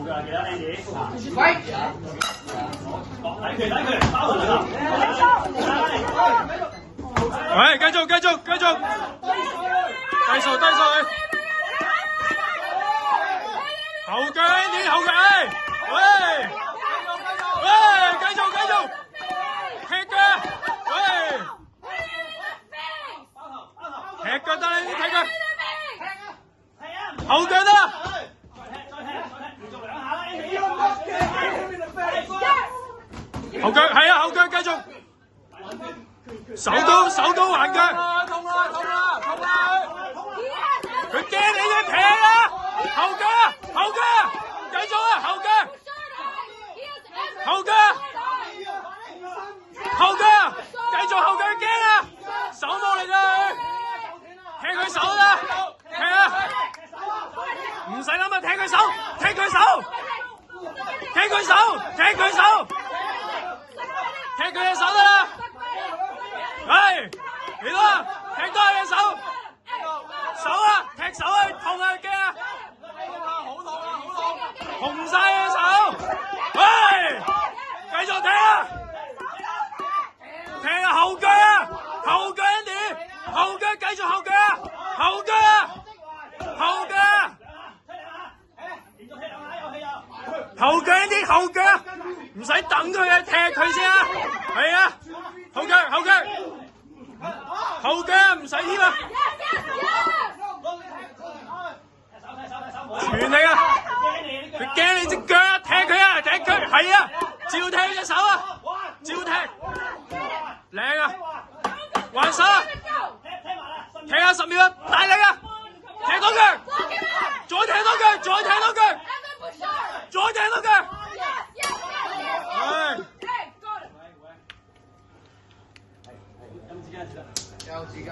腳記得 Andy。喂，抵佢，包佢啦！喂，繼續，低數，後腳 Andy， 後腳，喂，繼續，踢腳，喂，踢腳得啦，踢腳，後腳得啦，後腳係啊，後腳繼續，手刀還腳，痛啦！佢驚你嘅劈啊！後腳，繼續啊，後腳，繼續後腳驚啊！手冇力啊！踢佢手啦，踢啊！唔使諗啊，踢佢手，踢佢隻手得啦！係，嚟啦，踢多隻手，踢手啊，痛啊，驚啊！好痛！紅晒隻手，喂，繼續踢啊！後腳Andy， 後腳繼續後腳啊！後腳Andy，後腳，唔使等佢啊，踢佢先啊！係啊，後腳唔使添啊！傳你啊！佢驚你隻腳啊！踢佢啊！係啊！照踢隻手啊！靚啊！還手啊！踢下10秒啊！大力啊！踢多腳！再踢多腳！有紙巾。